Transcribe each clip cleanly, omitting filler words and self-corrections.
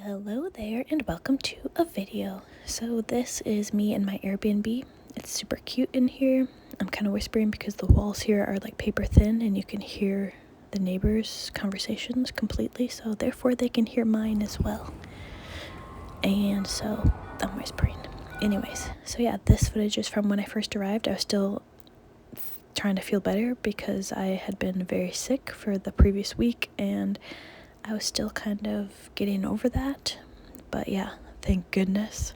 Hello there and welcome to a video. So this is me and my Airbnb. It's super cute in here. I'm kind of whispering because the walls here are like paper thin and you can hear the neighbors' conversations completely, so therefore they can hear mine as well. And so I'm whispering. Anyways, so yeah, this footage is from when I first arrived. I was still trying to feel better because I had been very sick for the previous week and I was still kind of getting over that. But yeah, thank goodness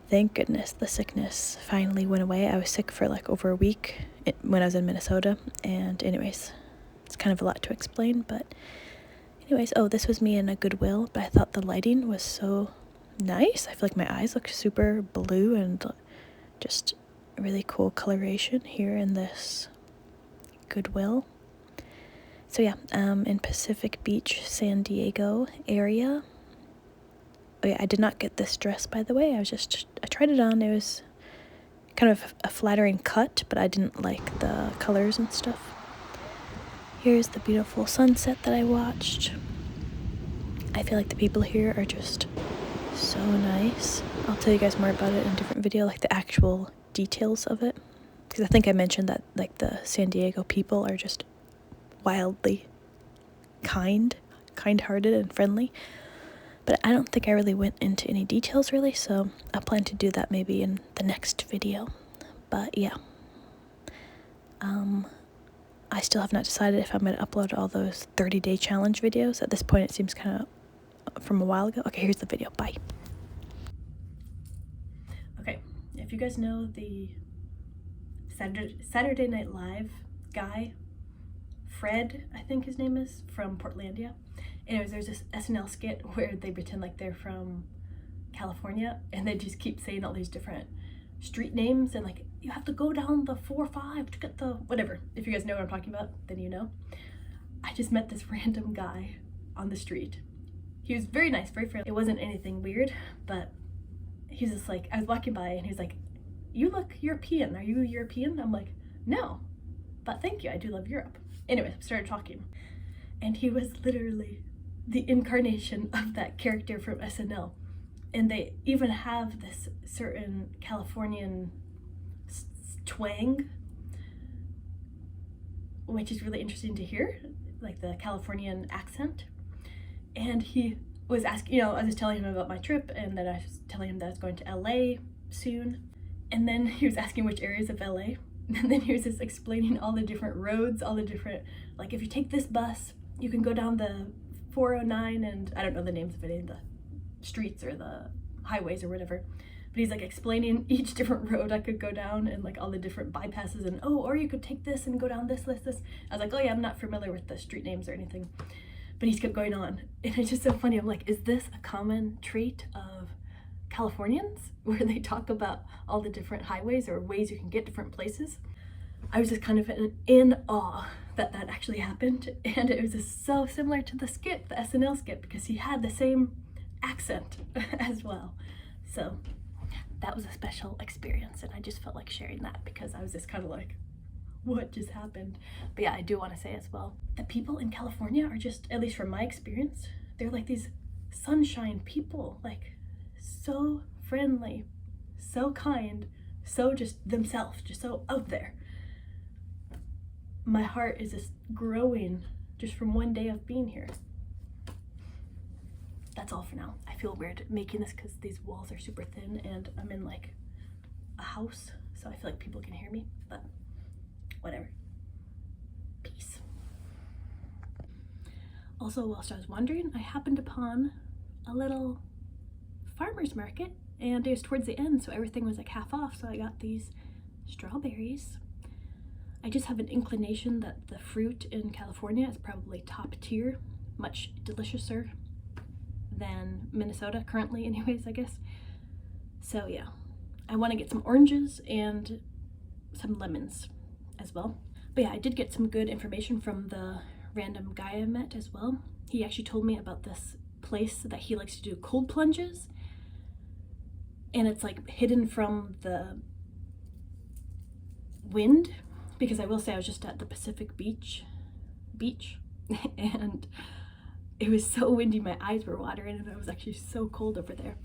the sickness finally went away. I was sick for like over a week when I was in Minnesota, and anyways, it's kind of a lot to explain, but anyways, oh, this was me in a Goodwill, but I thought the lighting was so nice. I feel like my eyes look super blue and just really cool coloration here in this Goodwill. So yeah, in Pacific Beach, San Diego area. Oh yeah, I did not get this dress, by the way. I tried it on. It was kind of a flattering cut, but I didn't like the colors and stuff. Here's the beautiful sunset that I watched. I feel like the people here are just so nice. I'll tell you guys more about it in a different video, like the actual details of it. Because I think I mentioned that like the San Diego people are just wildly kind-hearted and friendly. But I don't think I really went into any details really, so I plan to do that maybe in the next video. But yeah. I still have not decided if I'm going to upload all those 30-day challenge videos. At this point, it seems kind of from a while ago. Okay, here's the video. Bye. Okay, if you guys know the Saturday Night Live guy, Fred, I think his name is, from Portlandia. Anyways, there's this SNL skit where they pretend like they're from California and they just keep saying all these different street names and like, you have to go down the 4-5 to get the whatever. If you guys know what I'm talking about, then you know. I just met this random guy on the street. He was very nice, very friendly. It wasn't anything weird, but he's just like, I was walking by and he's like, you look European. Are you European? I'm like, no, but thank you. I do love Europe. Anyway, started talking. And he was literally the incarnation of that character from SNL. And they even have this certain Californian twang, which is really interesting to hear, like the Californian accent. And he was asking, I was telling him about my trip and that I was telling him that I was going to LA soon. And then he was asking which areas of LA. And then he was just explaining all the different roads, all the different, like if you take this bus, you can go down the 409 and I don't know the names of any of the streets or the highways or whatever. But he's like explaining each different road I could go down and like all the different bypasses and or you could take this and go down this. I was like, oh yeah, I'm not familiar with the street names or anything. But he's kept going on. And it's just so funny. I'm like, is this a common trait of Californians where they talk about all the different highways or ways you can get different places? I was just kind of in awe that actually happened, and it was just so similar to the skit, the SNL skit, because he had the same accent as well. So that was a special experience, and I just felt like sharing that because I was just kind of like, what just happened? But yeah, I do want to say as well, the people in California are just, at least from my experience, they're like these sunshine people, like so friendly, so kind, so just themselves, just so out there. My heart is just growing just from one day of being here. That's all for now. I feel weird making this because these walls are super thin and I'm in like a house, so I feel like people can hear me, but whatever. Peace. Also, whilst I was wandering, I happened upon a little farmer's market and it was towards the end, so everything was like half off, so I got these strawberries. I just have an inclination that the fruit in California is probably top tier, much deliciouser than Minnesota currently anyways, I guess. So yeah, I want to get some oranges and some lemons as well. But yeah, I did get some good information from the random guy I met as well. He actually told me about this place that he likes to do cold plunges, and it's like hidden from the wind, because I will say I was just at the Pacific Beach and it was so windy, my eyes were watering, and it was actually so cold over there.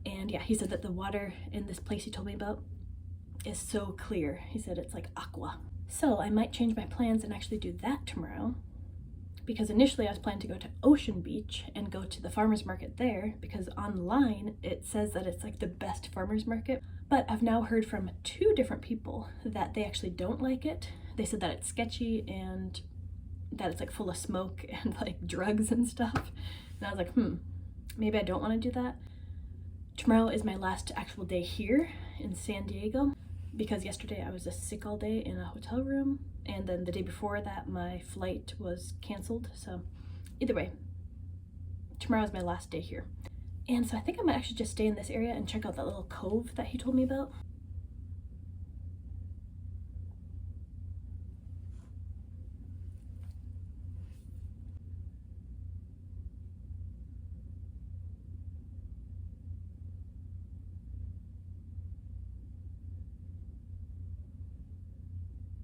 And yeah, he said that the water in this place he told me about is so clear. He said it's like aqua. So I might change my plans and actually do that tomorrow, because initially I was planning to go to Ocean Beach and go to the farmer's market there, because online it says that it's like the best farmer's market. But I've now heard from 2 different people that they actually don't like it. They said that it's sketchy and that it's like full of smoke and like drugs and stuff. And I was like, maybe I don't want to do that. Tomorrow is my last actual day here in San Diego, because yesterday I was just sick all day in a hotel room, and then the day before that my flight was canceled. So either way, tomorrow is my last day here. And so I think I might actually just stay in this area and check out that little cove that he told me about.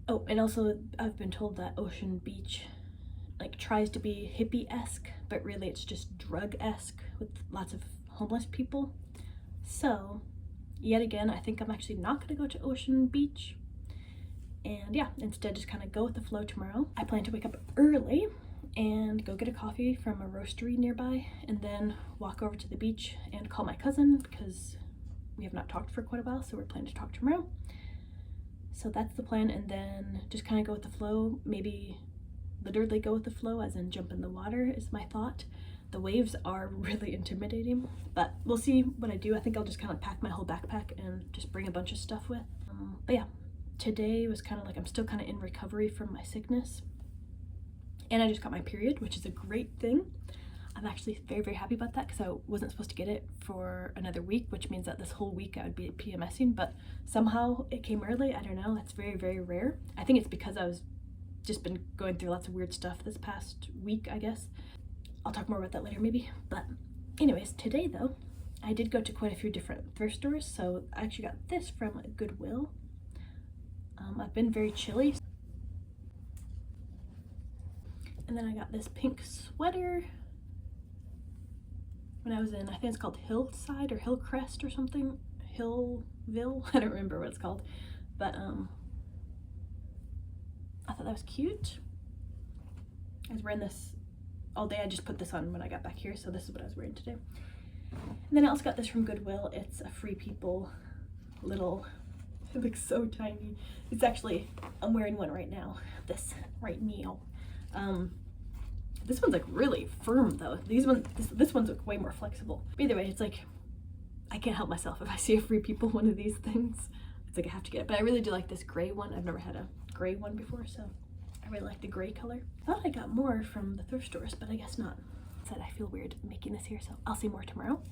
Oh, and also I've been told that Ocean Beach like tries to be hippie-esque, but really it's just drug-esque with lots of homeless people. So yet again, I think I'm actually not gonna go to Ocean Beach, and yeah, instead just kind of go with the flow tomorrow. I plan to wake up early and go get a coffee from a roastery nearby, and then walk over to the beach and call my cousin, because we have not talked for quite a while, so we're planning to talk tomorrow. So that's the plan, and then just kind of go with the flow. Maybe literally go with the flow, as in jump in the water is my thought. The waves are really intimidating, but we'll see what I do. I think I'll just kind of pack my whole backpack and just bring a bunch of stuff with. But yeah, today was kind of like, I'm still kind of in recovery from my sickness, and I just got my period, which is a great thing. I'm actually very, very happy about that, because I wasn't supposed to get it for another week, which means that this whole week I would be PMSing, but somehow it came early. I don't know, that's very, very rare. I think it's because I was just been going through lots of weird stuff this past week, I guess. I'll talk more about that later maybe. But anyways, today though, I did go to quite a few different thrift stores. So I actually got this from Goodwill. I've been very chilly. And then I got this pink sweater when I was in, I think it's called Hillside or Hillcrest or something. Hillville, I don't remember what it's called. But I thought that was cute. I was wearing this all day. I just put this on when I got back here, so this is what I was wearing today. And then I also got this from Goodwill. It's a Free People little, it looks so tiny. It's actually, I'm wearing one right now, this right now. This one's like really firm though. This one's like way more flexible. But either way, it's like, I can't help myself. If I see a Free People one of these things, it's like I have to get it. But I really do like this gray one. I've never had a gray one before, so I really like the gray color. I thought I got more from the thrift stores, but I guess not. Said I feel weird making this here, so I'll say more tomorrow.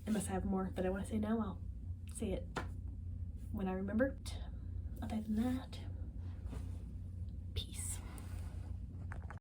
Unless I have more that I want to say now, I'll say it when I remember. Other than that,